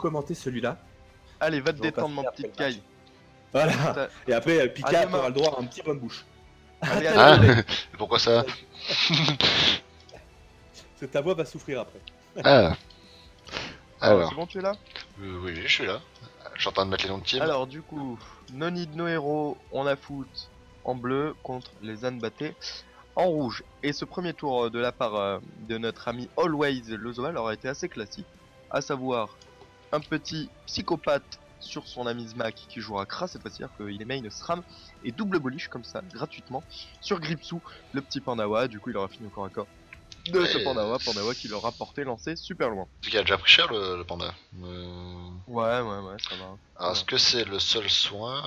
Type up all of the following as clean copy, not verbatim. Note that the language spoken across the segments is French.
commenter celui-là. Allez, va te Je détendre, mon repasserai petit après le Kai. Voilà. Et après, Pika demain. aura le droit à un petit bonne bouche. Allez, Attends, à demain. Hein Pourquoi ça? parce que ta voix va souffrir après. Ah, alors. C'est bon, tu es là? Oui, je suis là. Je suis en train de mettre les noms de team. Alors, du coup, no need no hero, on a foot en bleu contre les Anbaté en rouge. Et ce premier tour de la part de notre ami Always Lozoval aurait été assez classique. À savoir, un petit psychopathe sur son ami Zmak qui jouera Kra cette fois-ci, c'est-à-dire qu'il est main SRAM et double bullish comme ça, gratuitement, sur Gripsou, le petit Pandawa. Du coup, il aura fini au corps à corps de ce Pandawa qui leur a porté lancé super loin. Parce qu'il a déjà pris cher le panda. Ouais, ça va. Alors, est-ce que c'est le seul soin?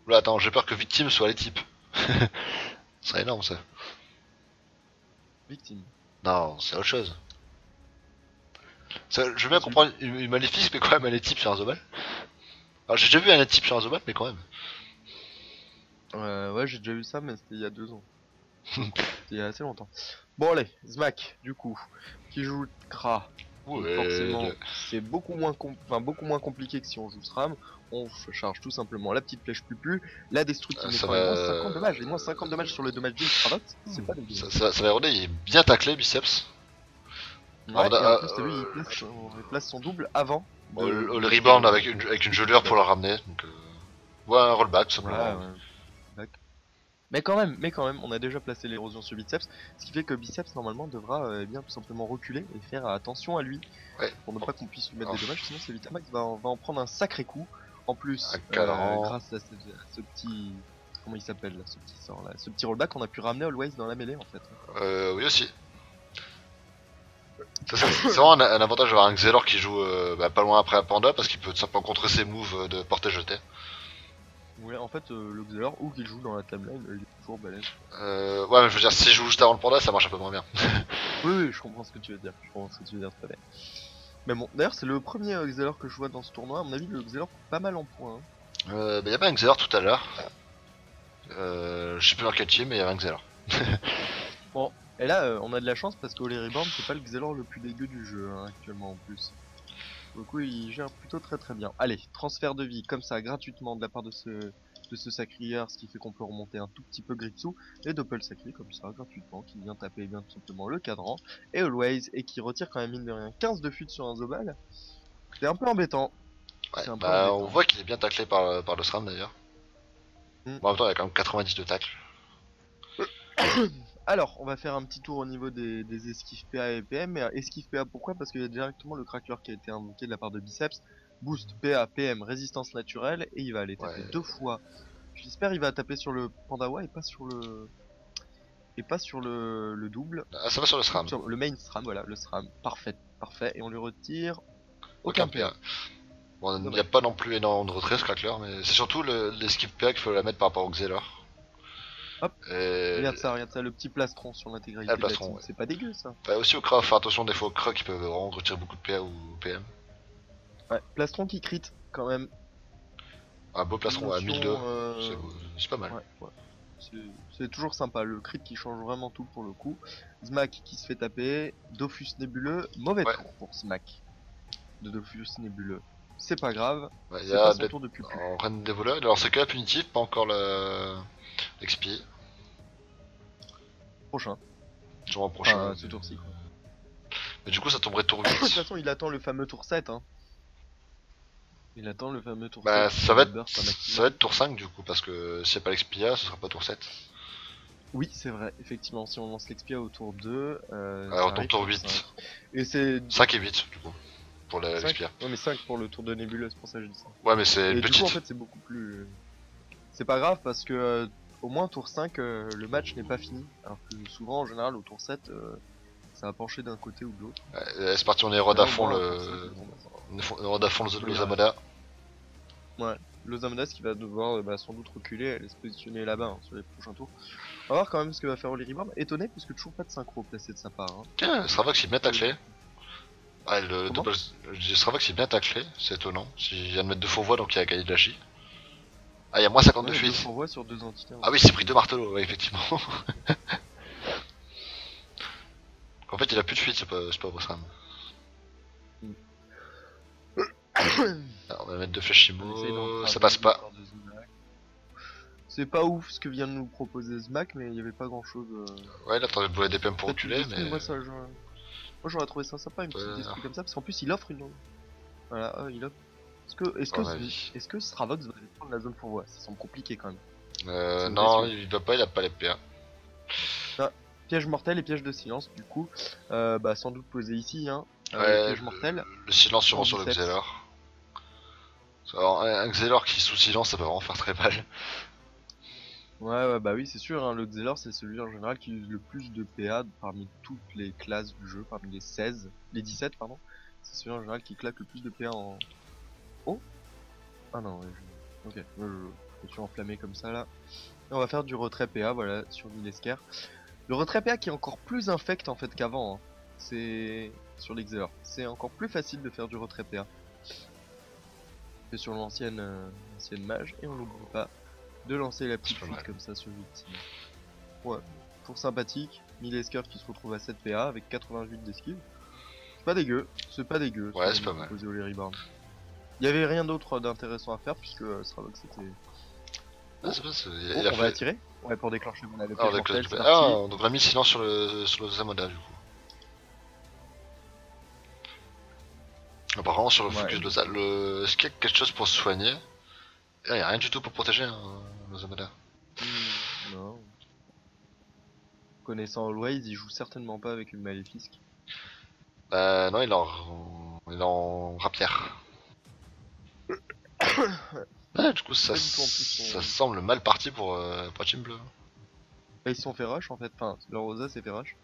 Oula, attends, j'ai peur que victime soit les types. Ce serait énorme ça. Victime. Non, c'est autre chose. Je veux bien comprendre une maléfice, mais quand même elle est type sur un Zobal. Alors j'ai déjà vu un type sur un Zobal, mais quand même. Ouais, j'ai déjà vu ça, mais c'était il y a 2 ans. C'était il y a assez longtemps. Bon, allez, Zmak, du coup, qui joue Kra. Ouais, Forcément, c'est beaucoup moins compliqué que si on joue SRAM. On charge tout simplement la petite flèche pupu, la destructive ça moins va... 50 dommages, et moins 50 dommages sur le dommage d'une Stravox, c'est pas dégueu. Ça va erroner, il est bien taclé, biceps. Ouais, et en plus, t'as vu, il place son double avant. Le rebound avec une gelure pour la ramener. Donc, ouais, un rollback, tout simplement. Ouais. Mais quand même, on a déjà placé l'érosion sur biceps, ce qui fait que biceps normalement devra bien tout simplement reculer et faire attention à lui, pour ne pas qu'on puisse lui mettre des dommages, sinon Vitamax va en prendre un sacré coup. En plus, grâce à ce petit, comment il s'appelle là, ce petit sort là, ce petit rollback, on a pu ramener Always dans la mêlée en fait. Oui aussi. C'est vraiment un avantage d'avoir un Xelor qui joue pas loin après un panda parce qu'il peut tout simplement contrer ses moves de porter-jeter. Ouais, en fait, le Xelor, ou qu'il joue dans la timeline, il est toujours balèze. Ouais, mais je veux dire, si je joue juste avant le panda, ça marche un peu moins bien. Oui, je comprends ce que tu veux dire. Très bien. Mais bon, d'ailleurs, c'est le premier Xelor que je vois dans ce tournoi. À mon avis, le Xelor pas mal en points. Hein. Y avait un Xelor tout à l'heure. Je sais plus dans quel team, mais y avait un Xelor. Bon, et là, on a de la chance parce qu'Holy Reborn, c'est pas le Xelor le plus dégueu du jeu, hein, actuellement en plus. Du coup, il gère plutôt très bien. Allez, transfert de vie, comme ça, gratuitement, de la part de ce sacrieur, ce qui fait qu'on peut remonter un tout petit peu Gripsou, et Doppel Sacré, comme ça, gratuitement, qui vient taper bien tout simplement le cadran, et Always, et qui retire quand même, mine de rien, 15 de fuite sur un Zobal. C'est un peu embêtant. Ouais, bah on voit qu'il est bien taclé par le SRAM d'ailleurs. Bon, en même temps, il y a quand même 90 de tacle. Alors, on va faire un petit tour au niveau des esquives PA et PM. Mais esquive PA, pourquoi? Parce qu'il y a directement le cracker qui a été invoqué de la part de Biceps. Boost, PA, PM, résistance naturelle. Et il va aller taper 2 fois. J'espère il va taper sur le Pandawa et pas sur le... le double. Ah, ça va sur le SRAM. Sur le main SRAM, voilà, le SRAM. Parfait. Et on lui retire aucun PA. Bon, il n'y a pas non plus énormément de retrait ce cracker, mais c'est surtout l'esquive PA qu'il faut la mettre par rapport au Xelor. Hop, regarde ça, le petit plastron sur l'intégralité de la team. C'est pas dégueu ça. Bah aussi au Kra, faire attention des fois au Kra qui peuvent vraiment retirer beaucoup de PA ou PM. Ouais, plastron qui crit quand même. Un beau plastron à 1002, c'est pas mal. Ouais. C'est toujours sympa, le crit qui change vraiment tout pour le coup. Zmak qui se fait taper, Dofus nébuleux, mauvais tour pour Zmak de Dofus nébuleux. C'est pas grave, c'est pas son tour de pupu. En reine des voleurs, alors c'est que la punitive, pas encore l'XP. Prochain. Genre prochain. Ce tour-ci. Mais du coup ça tomberait tour 8. De toute façon il attend le fameux tour 7 hein. Il attend le fameux tour 7. Ça va être tour 5 du coup, parce que si c'est pas l'XPA, ce sera pas tour 7. Oui, c'est vrai, effectivement, si on lance l'XPA au tour 2, alors on tombe tour 8. 5. Et c'est 5 et 8 du coup, pour l'XPA. Ouais, mais 5 pour le tour de nébuleuse, pour ça je dis ça. Ouais, mais c'est une petite. Du coup, en fait, c'est beaucoup plus. C'est pas grave parce que au moins tour 5, le match n'est pas fini. Alors que souvent, en général, au tour 7, ça va pencher d'un côté ou de l'autre. C'est parti, on érode à fond le Zamada. Ouais, le Zamadas qui va devoir sans doute reculer, aller se positionner là-bas hein, sur les prochains tours. On va voir quand même ce que va faire Holy Reborn. Étonné puisque toujours pas de synchro placé de sa part. Hein. Tiens, Stravax il est bien taclé. Ah, Stravax il est bien taclé, c'est étonnant. Il vient de mettre 2 faux voix donc il a gagné de la J. Ah, il y a moins 50 de fuite. 2 faux voix sur 2 entités. Ah oui, c'est pris 2 martelots, ouais, effectivement. En fait, il a plus de fuite, c'est pas Bosram. Alors, on va mettre 2 On essaye Flashimo, d'entraver ça passe pas. l'histoire de Zmak. C'est pas ouf ce que vient de nous proposer Zmak, mais il y avait pas grand chose. Ouais, là, t'aurais voulu des PM pour reculer, mais. Moi j'aurais trouvé ça sympa, une petite Ouais. esprit comme ça, parce qu'en plus il offre une. Voilà, il offre. À mon avis. Est-ce que Stravox va aller prendre la zone fourvoie? Ça semble compliqué quand même. Non, audacieux. il va pas, il a pas les PA. Piège mortel et piège de silence, du coup. Bah sans doute posé ici, hein. Ouais, Piège mortel. le silence sûrement En sur le biceps. Xelor. Alors, un Xelor qui est sous silence, ça peut vraiment faire très mal. Ouais, bah oui, c'est sûr, hein, le Xelor c'est celui en général qui use le plus de PA parmi toutes les classes du jeu, parmi les 17 pardon. C'est celui en général qui claque le plus de PA en... Oh. Ah non, ouais, ok, je me suis enflammé comme ça là. Et on va faire du retrait PA, voilà, sur Milesker. Le retrait PA qui est encore plus infect en fait qu'avant, hein. C'est sur les Xelor. C'est encore plus facile de faire du retrait PA que sur l'ancienne mage, et on n'oublie pas de lancer la petite C'est pas fuite mal. comme ça sur victime. Ouais, pour sympathique, Milesker qui se retrouve à 7 PA avec 88 d'esquive. C'est pas dégueu, c'est pas dégueu. Ouais, ce c'est qu'on pas nous mal. proposait au Larry Barnes. Il y avait rien d'autre d'intéressant à faire puisque Stravox c'était. Ah, c'est pas, c'est- Oh, il a on va fait. attirer. Ouais, pour déclencher mon Ah, piège d'accord, mortel, c'est ah, parti. donc on a mis silence sur le Zamoda du coup. Apparemment sur le Ouais. focus de ça, est-ce qu'il y a quelque chose pour se soigner? Il y a rien du tout pour protéger hein, le Zamoda. Non. Connaissant Always, il joue certainement pas avec une Maléfique. Bah non, il est en rapière. Ouais, du coup ça, Pas du tout en plus ça son- semble mal parti pour Team Bleu. Bah, ils se sont fait rush en fait, enfin, leur Rosa s'est fait rush.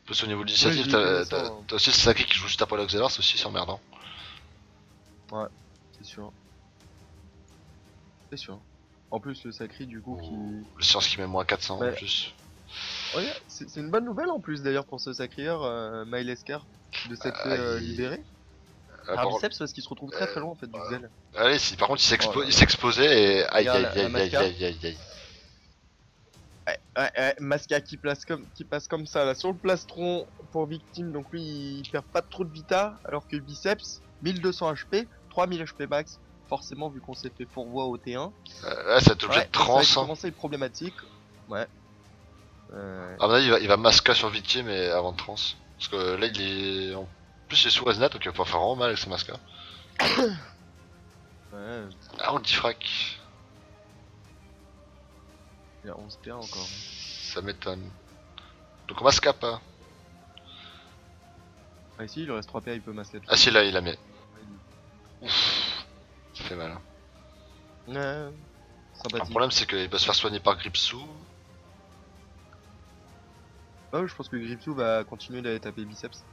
Plus au niveau de l'initiative, Oui, connaissant, t'as aussi Saki qui joue juste après le Xelor, c'est aussi emmerdant. c'est sûr. C'est sûr. En plus, le Sacri, du coup, qui. Le science qui met moins 400 Ouais. en plus. Ouais, c'est une bonne nouvelle en plus d'ailleurs pour ce Sacrieur, Milesker, de s'être fait libérer. Par Par- biceps parce qu'il se retrouve très loin en fait du Xel. Allez, si, par contre Oh là il s'exposait et aïe Regarde aïe la aïe aïe Masca. aïe aïe aïe. Masca qui passe comme ça là sur le plastron pour victime, donc lui il perd pas trop de vita, alors que biceps 1200 HP, 3000 HP max, forcément vu qu'on s'est fait fourvoie au T1. Là, ça va être obligé de trans. Ça va Hein. commencer à être problématique. Ouais. À mon avis, il va masca sur victime et avant de trans. Parce que là, il est. En plus, il est sous Resnat, donc il va pouvoir faire vraiment mal avec ses masca. Ouais, Ah, on le diffrac. il y a 11 PA encore. Ça m'étonne. Donc on masca pas. Ah ici il lui reste 3 PA, il peut masquer. Ah, si, là, il la met. Ça fait mal. Hein. Ouais, Le sympathique. problème, c'est qu'il peut se faire soigner par Gripsou. Ah ouais, je pense que Gripsou va continuer d'aller taper biceps.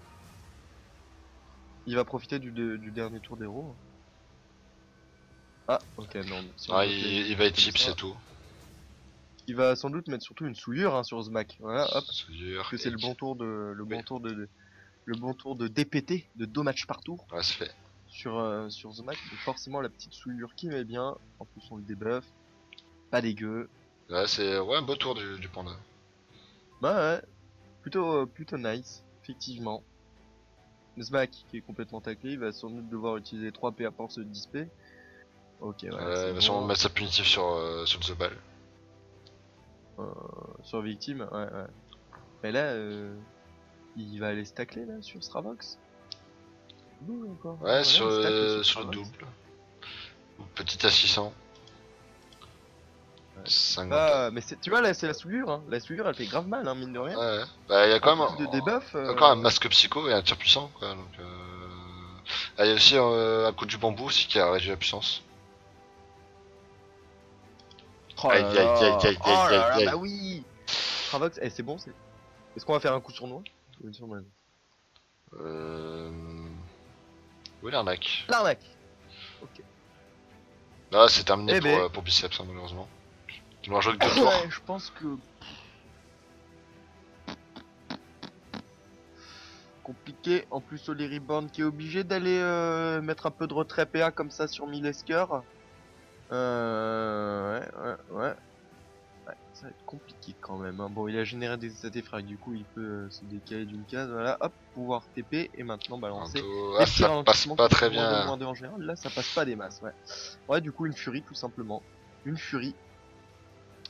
Il va profiter du dernier tour d'héros. Ah, ok, non. Si on Ah, bloque les- il va être comme type, ça. c'est tout. Il va sans doute mettre surtout une souillure hein, sur Zmak. Voilà, hop. C'est dur. Parce que c'est le bon tour de le bon tour de DPT, de dommage par tour Ouais, c'est fait. sur Zmak. Donc forcément la petite souillure qui met bien. En plus on le debuff. Pas dégueu. Ouais, c'est un beau tour du panda. Bah ouais. Plutôt nice, effectivement. Zmak qui est complètement taclé, il va sans doute devoir utiliser 3 PA pour se disper. Ok, ouais. Ouais, il va sûrement mettre sa punitive sur The Ball. Sur victime, ouais. Mais là, il va aller stacler là sur Stravox. Double encore. Ouais, Voilà, sur, il stack sur le Stravox. double. Ou petit à 600. Ouais. 50. Bah, mais tu vois là, c'est la souillure. Hein. La souillure, elle fait grave mal, hein, mine de rien. Ouais, bah il y a quand En même plus de debuff. encore un masque psycho et un tir puissant quoi. Donc, ah, il y a aussi un coup du bambou aussi qui a réduit la puissance. Oh là Aïe, là. aïe, aïe, aïe, Oh là aïe, là, aïe, aïe. bah oui. Stravox, c'est bon. Est-ce qu'on va faire un coup sur noix ou une sournoise? Où est l'arnaque? L'arnaque. Ok. Là c'est terminé Eh ben. pour biceps hein, malheureusement. Il nous rajoute 2 tours. Ouais, je pense que. Compliqué. En plus, Oli Reborn qui est obligé d'aller mettre un peu de retrait PA comme ça sur Milesker. Ouais. Ouais, Ça va être compliqué quand même. Hein. Bon, il a généré des artefacts, du coup il peut se décaler d'une case. Voilà, hop, pouvoir TP et maintenant balancer. Bientôt. Des Ah, petits ça passe ralentissements pas qui très font moins de bien. moins de en général. Là, ça passe pas des masses, ouais. Ouais, du coup, une furie tout simplement. Une furie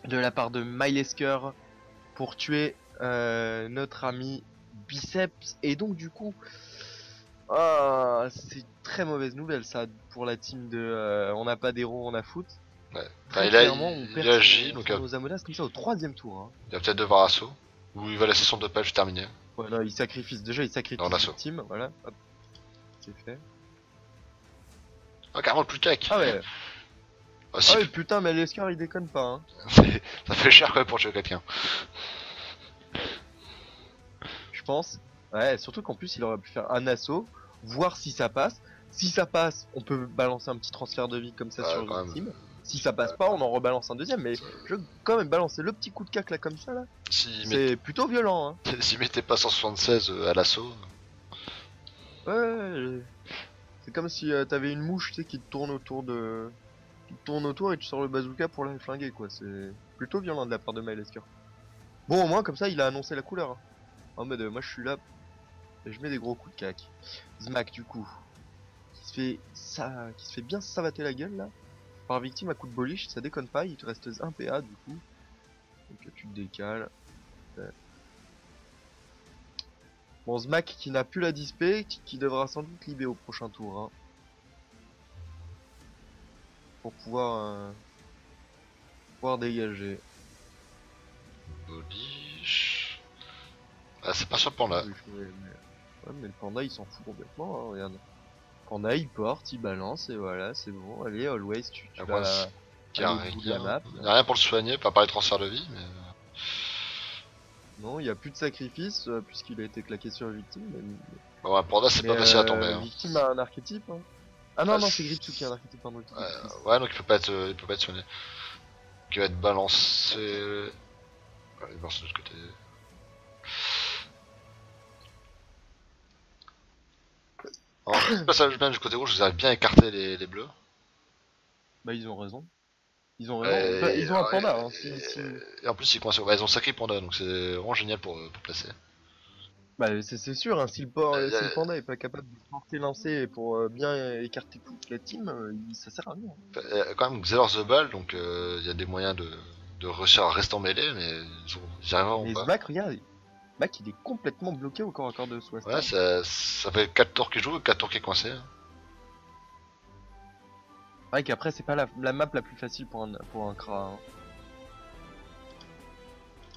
de la part de Milesker pour tuer notre ami Biceps. Et donc, du coup, ah, c'est une très mauvaise nouvelle ça pour la team de on n'a pas d'héros, on a foot. Ouais. Enfin, Très clairement, on il perd agit, donc nos Amodas comme ça au 3ème tour. Hein. il va peut-être devoir assaut. Ou il va laisser son dopage terminer. Voilà, il sacrifie, déjà il sacrifie En assaut. victime, voilà, hop, c'est fait. Ah, carrément le plus tech. Ah ouais, Ah, si, ah ouais putain, mais l'escar il déconne pas. Hein. ça fait cher quand même pour tuer quelqu'un. Je pense. Ouais, surtout qu'en plus il aurait pu faire un assaut, voir si ça passe. Si ça passe, on peut balancer un petit transfert de vie comme ça Ouais, sur quand une même. team. Si ça passe pas, on en rebalance un deuxième. Mais je veux quand même balancer le petit coup de cac là comme ça là. C'est plutôt violent. Hein. S'il mettait pas 176 à l'assaut. Ouais, c'est comme si t'avais une mouche tu sais, qui te tourne autour de. Qui te tourne autour et tu sors le bazooka pour la flinguer quoi. C'est plutôt violent de la part de Milesker. Bon, au moins comme ça il a annoncé la couleur. Hein. En mode moi je suis là et je mets des gros coups de cac. Zmak du coup. Qui se fait bien savater la gueule là. Par victime à coup de boliche, ça déconne pas, il te reste 1 PA du coup. Donc tu te décales. Ouais. Bon, Zmak qui n'a plus la dispé, qui devra sans doute libérer au prochain tour. Hein, pour pouvoir dégager. Boliche. Ah, c'est pas sur le panda. Oui, mais le panda il s'en fout complètement, hein, regarde. Panda il porte, il balance et voilà, c'est bon. Allez, always, tu Ah, vas Il y a aller au bout de la map. y a rien pour le soigner, pas parler de transfert de vie, mais. Non, il n'y a plus de sacrifice puisqu'il a été claqué sur victime. Bon, ouais, panda, c'est pas facile à tomber. Hein. Victime a un archétype. Hein. Ah non, Ah, non, c'est Gritsu qui a un archétype, pardon. Ouais, donc il peut pas être soigné. Qui va être balancé. Ouais, il balance de l'autre côté. Alors, le passage bien du côté rouge, vous avez bien écarté les bleus. Bah, ils ont raison. Ils ont raison. Enfin, ils ont un panda. Hein, et en plus, ils ont sacré panda, donc c'est vraiment génial pour placer. Bah, c'est sûr, hein, si le panda est pas capable de porter lancer pour bien écarter toute la team, ça sert à rien. Il y a quand même Xelor the Ball, donc il y a des moyens de réussir à rester en mêlée, mais ils y arriveront Mais pas. Zmak, regarde, Zmak il est complètement bloqué au corps à corps de Swast. Ouais, ça fait 4 tours qu'il joue, 4 tours qu'il est coincé. C'est vrai qu'après, c'est pas la map la plus facile pour un Kra. Hein.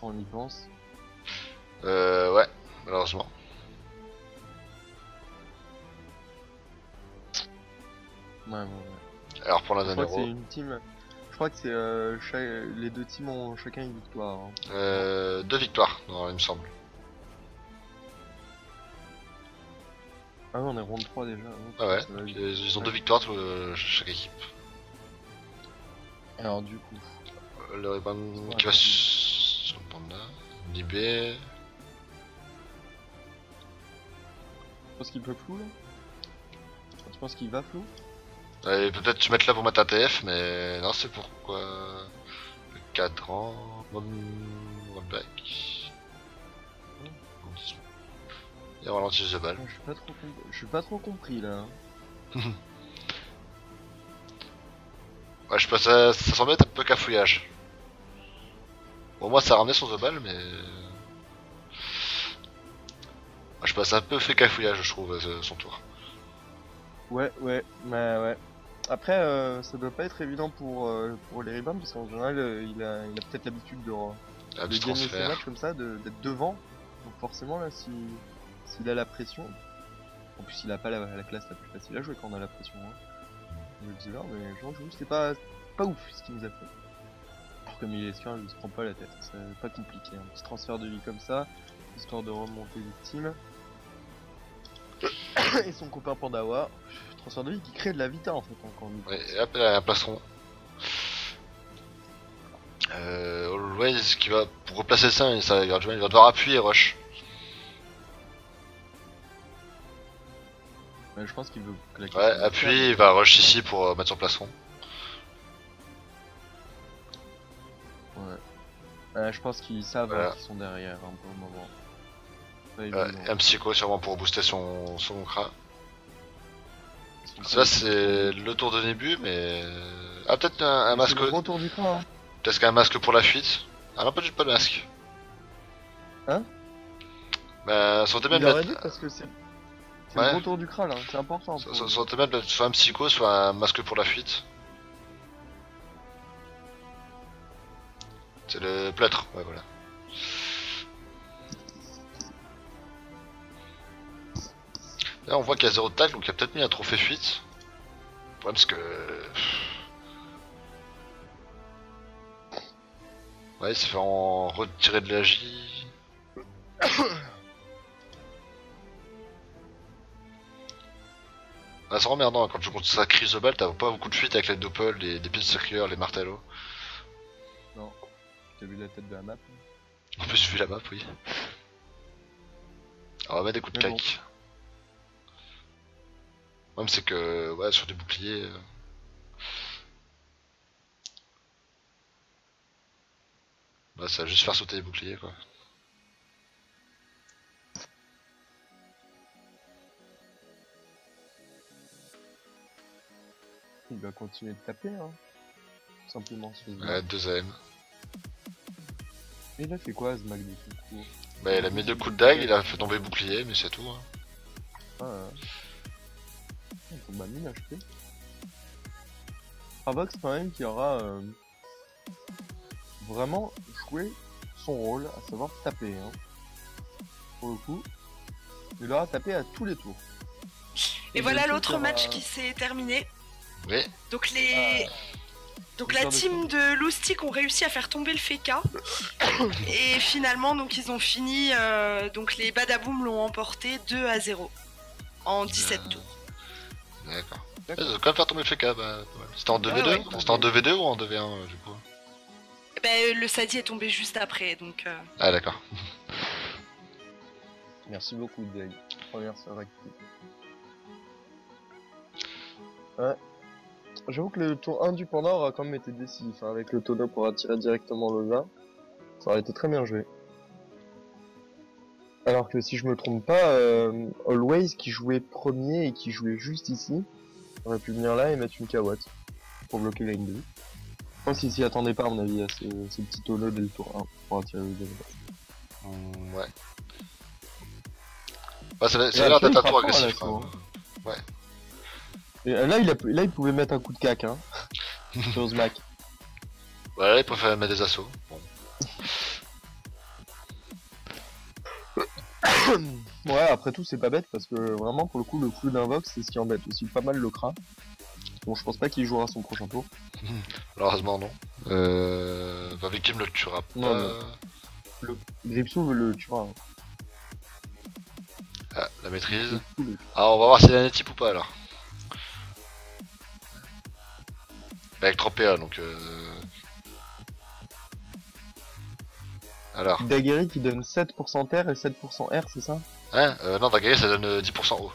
On y pense. Ouais, malheureusement. Ouais. Alors pour la Je crois que c'est Danero, une team. Je crois que c'est les deux teams ont chacun une victoire. Hein. 2 victoires, non, il me semble. Ah ouais, on est round 3 déjà. Hein. Ah ouais, Ça va vite. ils ont 2 victoires chaque équipe. Alors du coup, Le Ribbon qui va sur le panda, Libé. tu penses qu'il peut flou là? Tu penses qu'il va flou? Il peut peut-être se mettre là pour mettre un TF, mais non, c'est pourquoi. Le cadran. One back. Et ralentit the ball. Je suis pas trop compris là. Hein. Ouais, je pense que ça semble être un peu cafouillage. Bon, moi ça a ramené son the ball, mais. Je passe un peu fait cafouillage, je trouve, son tour. Ouais. Après, ça doit pas être évident pour les rebounds parce qu'en général, il a peut-être l'habitude de Un petit gagner ses transfert. matchs comme ça, d'être devant. Donc forcément là, s'il a la pression, en plus il a pas la classe la plus facile à jouer quand on a la pression. Hein. Je le disais là, mais genre je c'était pas ouf ce qu'il nous a fait. Alors comme il est esclave, il se prend pas la tête, c'est pas compliqué. Un petit transfert de vie comme ça, histoire de remonter victime. Et son copain Pandawa, transfert de vie qui crée de la vita en fait encore une fois. Ouais, et hop, il a un plastron. Always qui va pour replacer ça, il va devoir appuyer rush. Je pense qu'il veut claquer. Ouais, appuie, il va rush ici pour mettre son plastron. Ouais. Je pense qu'ils savent Voilà. qu'ils sont derrière un peu au moment. Pas évident. Un psycho sûrement pour booster son cra. Ils sont Ça pas c'est le tour de début mais... Ah peut-être un C'est masque... le retour du cran, hein. Peut-être qu'un masque pour la fuite. Ah non pas de masque. Hein? Bah ça aurait Il bien de aurait mettre... dû parce que c'est Ouais. le retour du crâne, hein. C'est important. Ça aurait bien de mettre soit un psycho soit un masque pour la fuite. C'est le plâtre, ouais voilà. Là on voit qu'il y a 0 de tacle donc il y a peut-être mis un trophée fuite. Le problème c'est que... Ouais il s'est fait en retirer de l'agi. Ah, c'est emmerdant hein, quand tu joues contre ça crise de balle, t'as pas beaucoup de fuite avec les doppels, les pieds circulaires, les martellos. Non. T'as vu la tête de la map? En plus j'ai vu la map oui. On va mettre des coups de Mais bon. claque. Le problème c'est que ouais sur des boucliers... Bah ça va juste faire sauter les boucliers quoi. Il va continuer de taper, hein. Tout simplement sur ce Ouais 2 AM. Et il a fait quoi ce Mac de tout court? Bah il a mis 2 coups de dague, il a fait tomber le bouclier mais c'est tout hein. Il tombe à 1000 HP. Avox quand même qui aura vraiment joué son rôle, à savoir taper. Hein. Pour le coup, il aura tapé à tous les tours. Et voilà l'autre match qui s'est terminé. Oui. Donc donc la team de Loustic ont réussi à faire tomber le Feka. Et finalement donc ils ont fini, donc les Badaboom l'ont emporté 2-0 en 17 tours. D'accord. Ils ont quand même fait tomber le FK, bah, pas mal. C'était en 2v2 Ouais. C'était en 2v2 ou en 2v1 du coup? Le Sadi est tombé juste après donc... Ah d'accord. Merci beaucoup Dave. Première soirée. Ouais. J'avoue que le tour 1 du Panda aura quand même été décisif, hein, avec le tonneau pour attirer directement Loza. Ça aurait été très bien joué. Alors que si je me trompe pas, Always qui jouait premier et qui jouait juste ici, aurait pu venir là et mettre une Kawat pour bloquer la ligne 2. Je pense qu'il s'y attendait pas à mon avis à ce petit tonneau dès le tour 1 pour attirer le deuxième. Ouais. Bah, ça a l'air d'être un tour agressif quand même. Ouais. Et là il pouvait mettre un coup de cac hein. Sur Smack. Ouais, là il préfère mettre des assauts. Bon. Ouais, après tout c'est pas bête parce que vraiment pour le coup le flou d'invox c'est ce qui embête aussi pas mal le Kra. Bon je pense pas qu'il jouera son prochain tour. Malheureusement non. Bah Victim le tuera pas. Non, Gripsou le tuera. Hein. Ah, la maîtrise. Gripsou, Ah on va voir s'il a un type ou pas alors. Bah, avec 3 PA donc Alors. Daguerre qui donne 7% R et 7% R, c'est ça? Hein non, Daguerre ça donne 10% haut.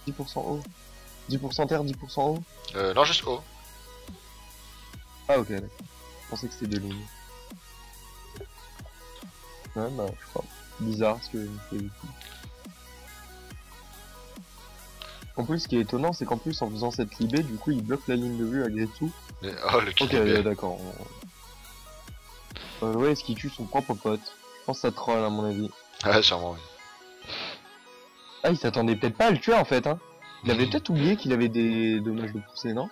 10% haut. 10% R, 10% haut? Non, juste haut. Ah ok, d'accord. Je pensais que c'était deux lignes. Ouais, bah, je sais pas. Bizarre ce que c'est. En plus, ce qui est étonnant, c'est qu'en plus, en faisant cette libé, du coup, il bloque la ligne de vue à Gretsu. Mais, oh, le kill Ok, est bien. d'accord. Ouais, est-ce qu'il tue son propre pote? Je pense que ça troll, à mon avis. Ouais, sûrement, oui. Ah, il s'attendait peut-être pas à le tuer, en fait, hein. Il avait peut-être oublié qu'il avait des dommages de poussée, non?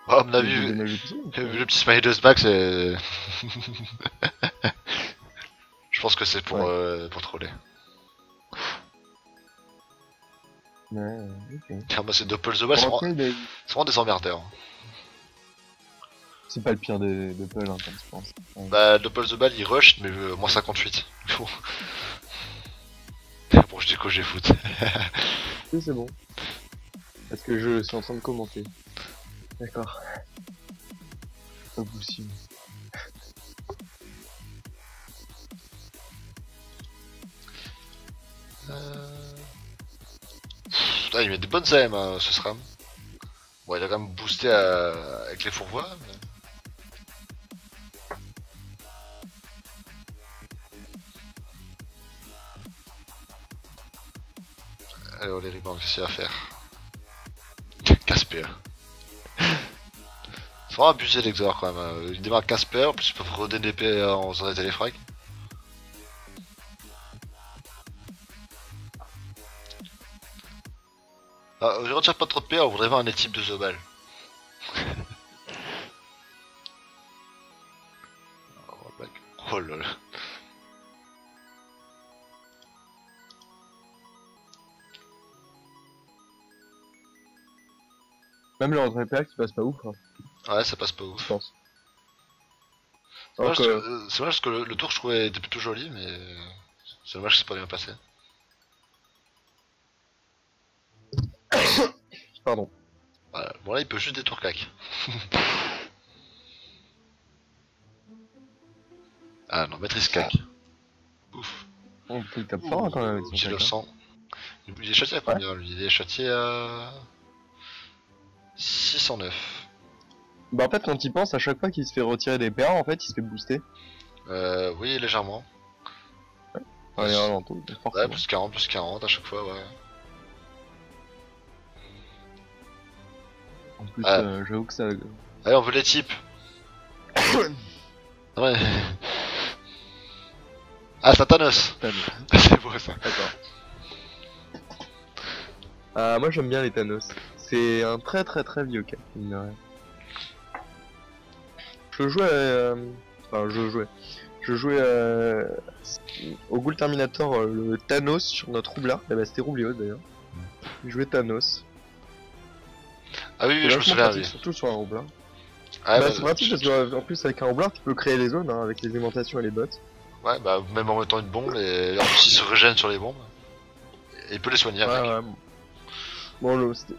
Oh, à mon avis, Des vu dommages de poussée, vu le petit smiley de Smack, c'est... Je pense que c'est pour troller. Ouais, ok. Car moi, c'est Doppel the Ball, Bon, c'est après, vraiment des emmerdeurs. c'est pas le pire des Peuls, hein, comme je pense. Ouais. Bah, Doppel the Ball, il rush, mais moins 58. Bon. Bon, je dis que j'ai foot. Oui, c'est bon. Parce que je suis en train de commenter. D'accord. Pas possible. Putain, il met des bonnes AM, hein, ce SRAM. Bon, il a quand même boosté avec les fourvois, mais... Allez, oh, les rebounds, qu'est-ce qu'il y a à faire? Casper. C'est vraiment abusé l'Exor quand même. Il démarre Casper, en plus ils peuvent redénéper en faisant des téléfrags. Ah, je retire pas trop de PA, on voudrait voir un équipe de Zobal. Oh là là. Même le rentrée PA qui passe pas ouf, hein, Ouais, ça passe pas je ouf. pense. C'est Alors dommage, que... c'est dommage parce que le tour je trouvais était plutôt joli, mais c'est dommage que c'est pas bien passé. Pardon. Voilà. Bon là il peut juste des tours cac. Ah non, maîtrise cac. Ouf. On peut le taper fort hein, quand même avec son Je le cac, hein. sens. Il est châtié à combien lui? Il est châtié à 609. Bah en fait quand il pense, à chaque fois qu'il se fait retirer des PA, en fait il se fait booster. Oui légèrement. Ouais, Ouais, vraiment, tout, Ouais, forcément. plus 40 à chaque fois, ouais. En plus, Ah. j'avoue que ça... Allez, on veut les types. Ouais. Ah, c'est un Thanos. C'est beau ça. D'accord. Moi j'aime bien les Thanos. C'est un très vieux cas. Je jouais, enfin je jouais au Ghoul Terminator le Thanos sur notre roublard. Eh ben, c'était Roublios d'ailleurs. Je jouais Thanos. Ah oui, C'est je me vachement souviens, pratique, oui. surtout sur un roublard. Ah, Bah, c'est pratique parce qu'en plus avec un roublard tu peux créer les zones hein, avec les aimantations et les bots. ouais, bah même en mettant une bombe, et en plus il se régène sur les bombes. Et il peut les soigner avec. Ouais. Bon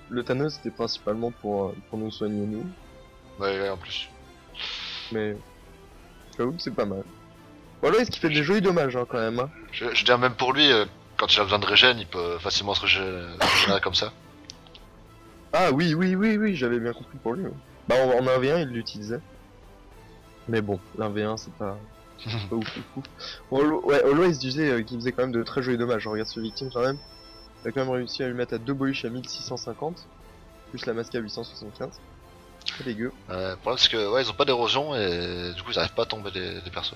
le Thanos c'était principalement pour nous soigner nous. Ouais, en plus. Mais j'avoue que c'est pas mal. Voilà, est-ce qu'il fait des jolis dommages hein, quand même. Hein. Je dirais même pour lui, quand il a besoin de régène, il peut facilement se régénérer comme ça. Ah oui, j'avais bien compris pour lui. Ouais. Bah en 1v1 il l'utilisait. Mais bon, l'1v1 c'est pas ouf. Ouais, Always disait qu'il faisait quand même de très jolis dommages. Je regarde ce victime quand même. Il a quand même réussi à lui mettre à 2 boliche à 1650. Plus la masque à 875. C'est dégueu. Le problème c'est que ouais, ils ont pas d'érosion et du coup ils arrivent pas à tomber des persos.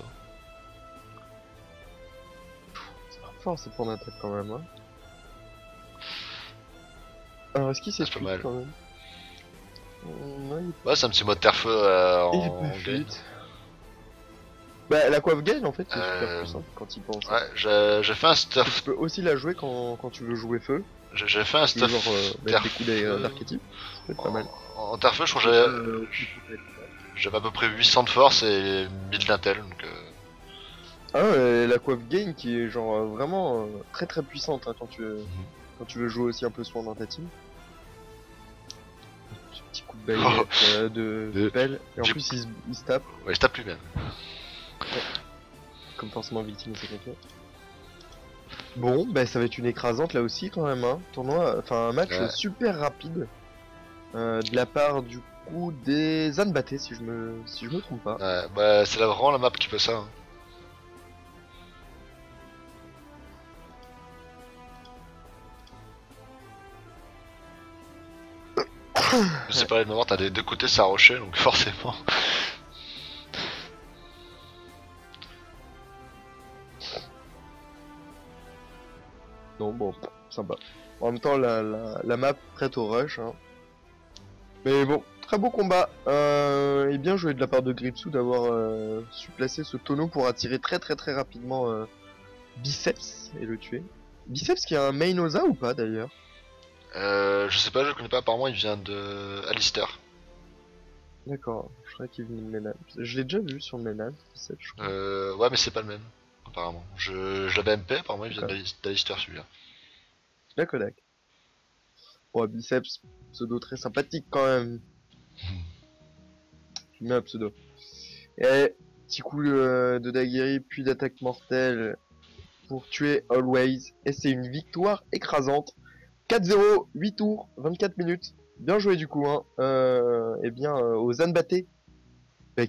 C'est pas fort ces points d'attaque quand même. Hein. Alors est-ce qu'il s'est C'est pas fuite mal. quand même? Ouais, Ouais, c'est un petit mode terre-feu il est en pas gain. fuite. Bah la coiffe gain en fait c'est super Euh, puissant quand il pense. Ouais, j'ai fait un Tu stuff. peux aussi la jouer quand tu veux jouer feu. J'ai fait un Ou stuff. genre mettre des coups terre-feu. d'archétype. C'est pas mal. En terre-feu, je crois que j'avais à peu près 800 de force et 1000 d'intel. Donc, Ah ouais, la coiffe gain qui est genre vraiment très puissante hein, quand tu veux jouer aussi un peu soin dans ta team. Ce petit coup de baïonnette de pelle. Et en j'ai- plus il se tape, ouais, je tape plus bien. comme forcément victime c'est quelqu'un. Bon, bah ça va être une écrasante là aussi quand même hein. Tournoi, enfin un match Ouais. super rapide. De la part du coup des Zanbaté si je me trompe pas. Ouais, bah, c'est vraiment la map qui fait ça. Hein. Je sais pas, les mémoires, t'as des deux côtés, c'est un rocher, donc forcément. Non, bon, sympa. En même temps, la map prête au rush. Hein. Mais bon, très beau combat. Et bien joué de la part de Gripsou d'avoir su placer ce tonneau pour attirer très rapidement Biceps et le tuer. Biceps qui a un main Oza ou pas d'ailleurs? Je sais pas, je le connais pas, apparemment il vient de Alistair. D'accord, je croyais qu'il venait de Menan. Je l'ai déjà vu sur Menan, Biceps, je crois. Ouais, mais c'est pas le même, apparemment. Je l'avais MP, apparemment il vient D'accord. d'Alistair celui-là. D'accord. Bon, Biceps, pseudo très sympathique quand même. Tu mets un pseudo. Et petit coup de Daguerre, puis d'attaque mortelle pour tuer Always. Et c'est une victoire écrasante. 4-0, 8 tours, 24 minutes. Bien joué du coup, hein. Et bien aux Zanbaté.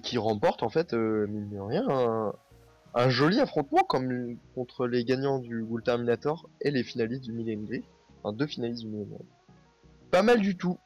Qui remporte en fait, mine de rien, un joli affrontement comme contre les gagnants du Ghoul Terminator et les finalistes du Millennium Griff. Enfin, 2 finalistes du nouveau monde. Pas mal du tout.